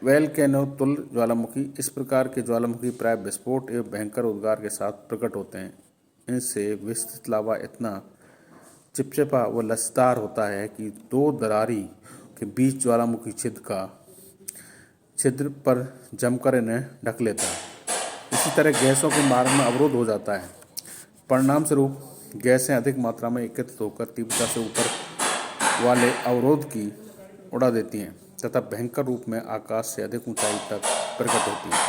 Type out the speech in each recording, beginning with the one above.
Volcano तुल्य ज्वालामुखी। इस प्रकार के ज्वालामुखी प्राय विस्फोट एवं भयंकर उद्गार के साथ प्रकट होते हैं। इनसे विस्तृत लावा इतना चिपचिपा व लचदार होता है कि दो दरारी के बीच ज्वालामुखी छिद्र पर जमकर इन्हें ढक लेता है। इसी तरह गैसों के मार्ग में अवरोध हो जाता है। परिणाम स्वरूप गैसें अधिक मात्रा में एकत्रित होकर तीव्रता से ऊपर वाले अवरोध की उड़ा देती हैं तथा भयंकर रूप में आकाश से अधिक ऊंचाई तक प्रकट होती हैं।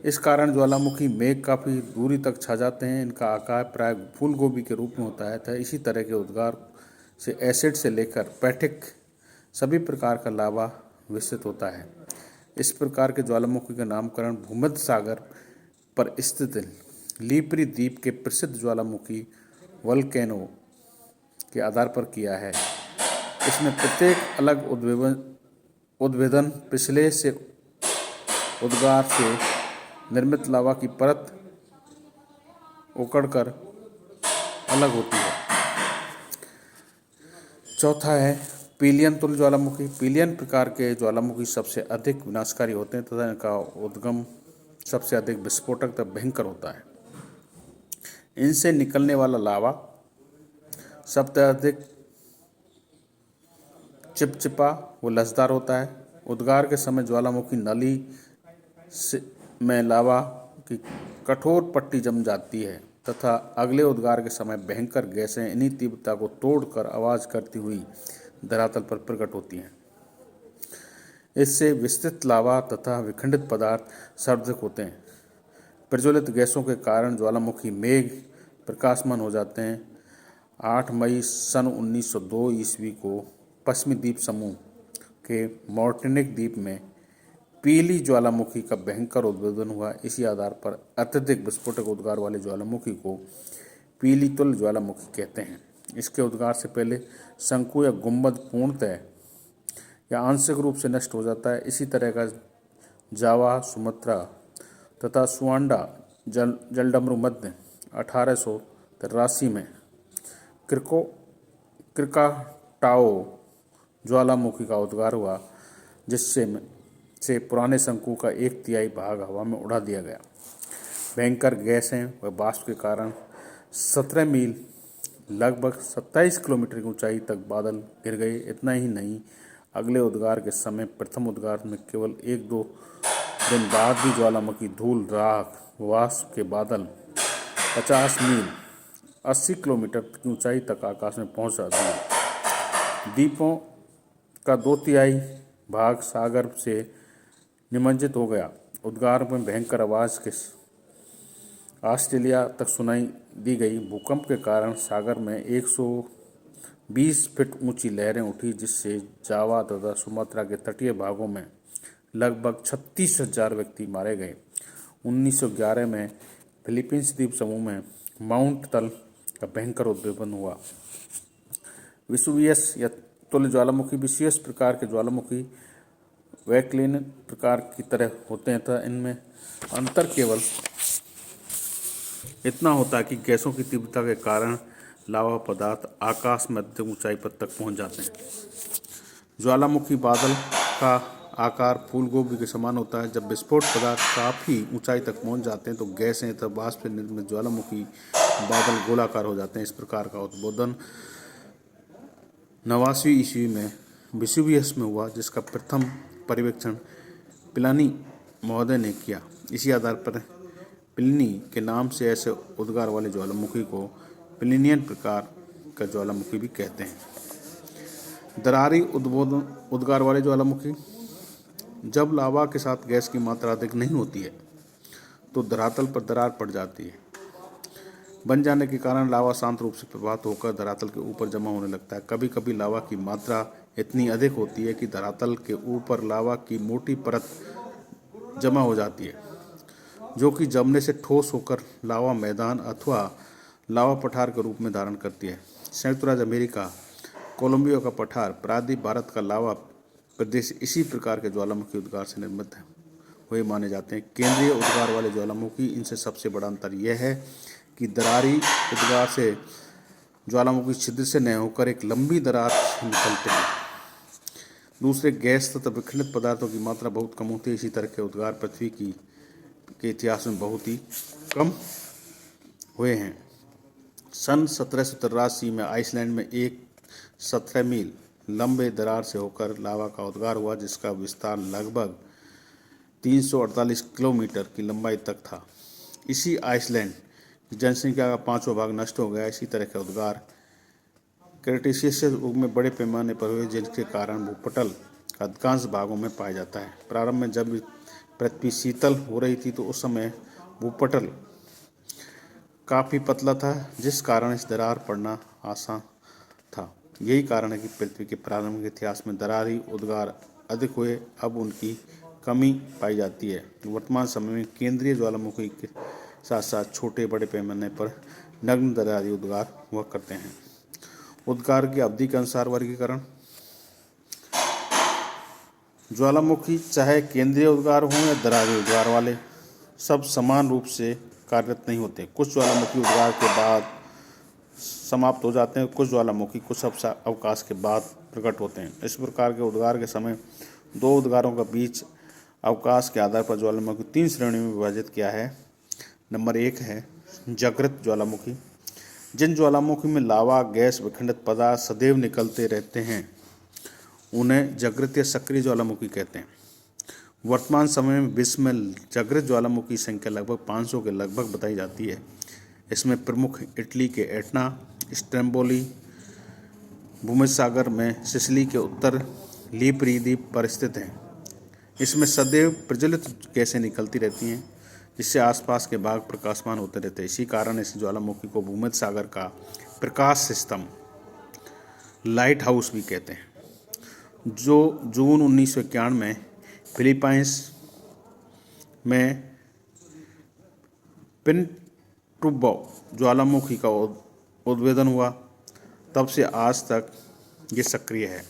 इस कारण ज्वालामुखी मेघ काफ़ी दूरी तक छा जाते हैं। इनका आकार प्राय फूल गोभी के रूप में होता है तथा इसी तरह के उद्गार से एसिड से लेकर पैठिक सभी प्रकार का लावा विकसित होता है। इस प्रकार के ज्वालामुखी का नामकरण भूमध्य सागर पर स्थित लीपरी द्वीप के प्रसिद्ध ज्वालामुखी वोल्केनो के आधार पर किया है। इसमें प्रत्येक अलग उद्भेदन पिछले से उद्गार से निर्मित लावा की परत उकड़कर अलग होती है। चौथा है पीलियन तुल्य ज्वालामुखी। पीलियन प्रकार के ज्वालामुखी सबसे अधिक विनाशकारी होते हैं तथा इनका उद्गम सबसे अधिक विस्फोटक तथा भयंकर होता है। इनसे निकलने वाला लावा सबसे अधिक चिपचिपा व लचदार होता है। उद्गार के समय ज्वालामुखी नली में लावा की कठोर पट्टी जम जाती है तथा अगले उद्गार के समय भयंकर गैसें इन्हीं तीव्रता को तोड़कर आवाज़ करती हुई धरातल पर प्रकट होती हैं। इससे विस्तृत लावा तथा विखंडित पदार्थ सर्वाधिक होते हैं। प्रज्वलित गैसों के कारण ज्वालामुखी मेघ प्रकाशमान हो जाते हैं। 8 मई सन 1902 ईस्वी को पश्चिमी द्वीप समूह के मार्टिनिक द्वीप में पीली ज्वालामुखी का भयंकर उद्भेदन हुआ। इसी आधार पर अत्यधिक विस्फोटक उद्गार वाले ज्वालामुखी को पीली तुल्य ज्वालामुखी कहते हैं। इसके उद्गार से पहले शंकु या गुंबद पूर्णतः या आंशिक रूप से नष्ट हो जाता है। इसी तरह का जावा, सुमात्रा तथा सुआंडा जलडमरू मध्य 1883 में क्रिकाटाओ ज्वालामुखी का उद्गार हुआ, जिससे पुराने शंकु का 1/3 भाग हवा में उड़ा दिया गया। भयंकर गैसें व वाष्प के कारण 17 मील लगभग 27 किलोमीटर की ऊंचाई तक बादल गिर गए। इतना ही नहीं, अगले उद्गार के समय प्रथम उद्गार में केवल 1-2 दिन बाद भी ज्वालामुखी धूल, राख, वाष्प के बादल 50 मील 80 किलोमीटर की ऊंचाई तक आकाश में पहुंच जाती है। द्वीपों का 2/3 भाग सागर से निमज्जित हो गया। उद्गार में भयंकर आवाज़ के ऑस्ट्रेलिया तक सुनाई दी गई। भूकंप के कारण सागर में 120 फीट ऊंची लहरें उठी, जिससे जावा तथा सुमात्रा के तटीय भागों में लगभग 36,000 व्यक्ति मारे गए। 1911 में फिलीपींस द्वीप समूह में माउंट तल का भयंकर उद्भेदन हुआ। विसुवियस या तुल्य ज्वालामुखी विशेष प्रकार के ज्वालामुखी वोल्केनो प्रकार की तरह होते हैं तथा इनमें अंतर केवल इतना होता है कि गैसों की तीव्रता के कारण लावा पदार्थ आकाश में अधिक ऊंचाई पर तक पहुंच जाते हैं। ज्वालामुखी बादल का आकार फूल गोभी के समान होता है। जब विस्फोट पदार्थ काफ़ी ऊंचाई तक पहुंच जाते हैं तो गैसें तथा वाष्प से निर्मित ज्वालामुखी बादल गोलाकार हो जाते हैं। इस प्रकार का उद्बोधन 89 ईस्वी में विसुवियस में हुआ, जिसका प्रथम पर्यवेक्षण प्लिनी महोदय ने किया। इसी आधार पर प्लिनी के नाम से ऐसे उद्गार वाले ज्वालामुखी को प्लिनियन प्रकार का ज्वालामुखी भी कहते हैं। दरारी उद्गार वाले ज्वालामुखी। जब लावा के साथ गैस की मात्रा अधिक नहीं होती है तो धरातल पर दरार पड़ जाती है। बन जाने के कारण लावा शांत रूप से प्रवाहित होकर धरातल के ऊपर जमा होने लगता है। कभी कभी लावा की मात्रा इतनी अधिक होती है कि धरातल के ऊपर लावा की मोटी परत जमा हो जाती है, जो कि जमने से ठोस होकर लावा मैदान अथवा लावा पठार के रूप में धारण करती है। संयुक्त राज्य अमेरिका, कोलंबिया का पठार, प्रायद्वीप भारत का लावा प्रदेश इसी प्रकार के ज्वालामुखी उद्गार से निर्मित हुए माने जाते हैं। केंद्रीय उद्गार वाले ज्वालामुखी, इनसे सबसे बड़ा अंतर यह है कि दरारी उद्गार से ज्वालामुखी छिद्र से न होकर एक लंबी दरार निकलते हैं। दूसरे, गैस तथा विखंडित पदार्थों की मात्रा बहुत कम होती है। इसी तरह के उद्गार पृथ्वी के इतिहास में बहुत ही कम हुए हैं। सन 1783 में आइसलैंड में एक 17 मील लंबे दरार से होकर लावा का उद्गार हुआ, जिसका विस्तार लगभग 348 किलोमीटर की लंबाई तक था। इसी आइसलैंड की जनसंख्या का 5वां भाग नष्ट हो गया। इसी तरह के उद्गार क्रेटेशियस युग में बड़े पैमाने पर हुए, जिनके कारण भूपटल के अधिकांश भागों में पाया जाता है। प्रारंभ में जब पृथ्वी शीतल हो रही थी तो उस समय भूपटल काफ़ी पतला था, जिस कारण इस दरार पड़ना आसान था। यही कारण है कि पृथ्वी के प्रारंभिक इतिहास में दरारी उद्गार अधिक हुए। अब उनकी कमी पाई जाती है। वर्तमान समय में केंद्रीय ज्वालामुखी के साथ साथ छोटे बड़े पैमाने पर नग्न दरारी उद्गार हुआ करते हैं। उद्गार की अवधि के अनुसार वर्गीकरण। ज्वालामुखी चाहे केंद्रीय उद्गार हों या दरारी उद्गार वाले, सब समान रूप से कार्यरत नहीं होते। कुछ ज्वालामुखी उद्गार के बाद समाप्त हो जाते हैं, कुछ ज्वालामुखी कुछ अवकाश के बाद प्रकट होते हैं। इस प्रकार के उद्गार के समय दो उद्गारों का बीच अवकाश के आधार पर ज्वालामुखी 3 श्रेणियों में विभाजित किया है। नंबर 1 है जागृत ज्वालामुखी। जिन ज्वालामुखी में लावा, गैस, विखंडित पदार्थ सदैव निकलते रहते हैं, उन्हें जागृत या सक्रिय ज्वालामुखी कहते हैं। वर्तमान समय में विश्व में जागृत ज्वालामुखी की संख्या लगभग 500 के लगभग बताई जाती है। इसमें प्रमुख इटली के एटना, स्ट्रेम्बोली, भूमध्यसागर में सिसिली के उत्तर लिपरी द्वीप पर स्थित हैं। इसमें सदैव प्रज्वलित गैसें निकलती रहती हैं, जिससे आसपास के भाग प्रकाशमान होते रहते हैं। इसी कारण इस ज्वालामुखी को भूमध्यसागर का प्रकाश स्तंभ, लाइट हाउस भी कहते हैं। जो जून 1951 में फिलीपाइंस में पिनटुबो ज्वालामुखी का उद्भेदन हुआ, तब से आज तक ये सक्रिय है।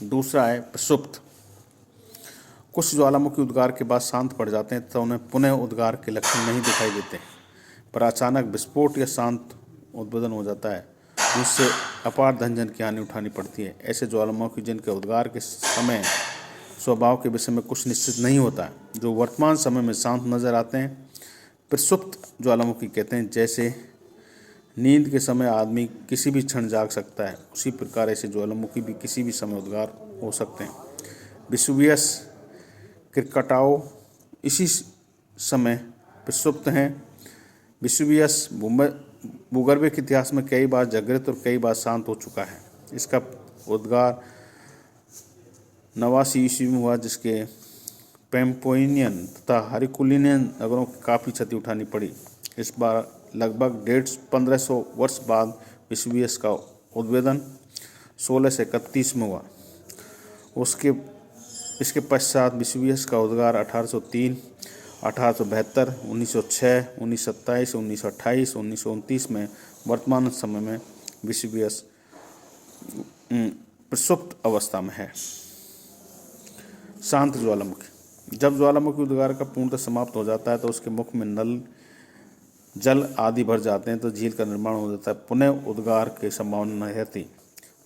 दूसरा है प्रसुप्त। कुछ ज्वालामुखी उद्गार के बाद शांत पड़ जाते हैं तो उन्हें पुनः उद्गार के लक्षण नहीं दिखाई देते, पर अचानक विस्फोट या शांत उद्भेदन हो जाता है, जिससे अपार धनजन की हानि उठानी पड़ती है। ऐसे ज्वालामुखी जिनके उद्गार के समय स्वभाव के विषय में कुछ निश्चित नहीं होता, जो वर्तमान समय में शांत नजर आते हैं, प्रसुप्त ज्वालामुखी कहते हैं। जैसे नींद के समय आदमी किसी भी क्षण जाग सकता है, उसी प्रकार ऐसे ज्वालामुखी भी किसी भी समय उद्गार हो सकते हैं। वेसुवियस, क्रेटाओ इसी समय प्रसुप्त हैं। वेसुवियस भूगर्भ के इतिहास में कई बार जागृत और कई बार शांत हो चुका है। इसका उद्गार 89 ईस्वी में हुआ, जिसके पैम्पोनियन तथा हरकुलिनियन नगरों की काफ़ी क्षति उठानी पड़ी। इस बार लगभग 1500 वर्ष बाद वेसुवियस का उद्भेदन 1631 में हुआ। इसके पश्चात वेसुवियस का उद्गार 1803, 1872, 1906, 1927, 1928, 1929 में। वर्तमान समय में वेसुवियस प्रसुप्त अवस्था में है। शांत ज्वालामुखी। जब ज्वालामुखी उद्गार का पूर्णतः समाप्त हो जाता है तो उसके मुख में नल, जल आदि भर जाते हैं, तो झील का निर्माण हो जाता है। पुनः उद्गार की संभावना नहीं रहती।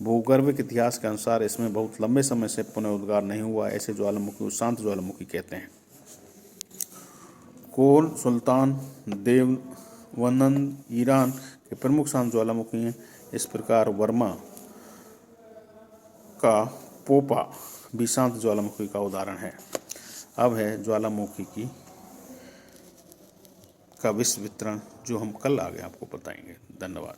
भूगर्भ के इतिहास के अनुसार इसमें बहुत लंबे समय से पुनः उद्गार नहीं हुआ। ऐसे ज्वालामुखी शांत ज्वालामुखी कहते हैं। कोल, सुल्तान, देवनंद ईरान के प्रमुख शांत ज्वालामुखी हैं। इस प्रकार वर्मा का पोपा भी शांत ज्वालामुखी का उदाहरण है। अब है ज्वालामुखी का विश्व वितरण, जो हम कल आगे आपको बताएंगे। धन्यवाद।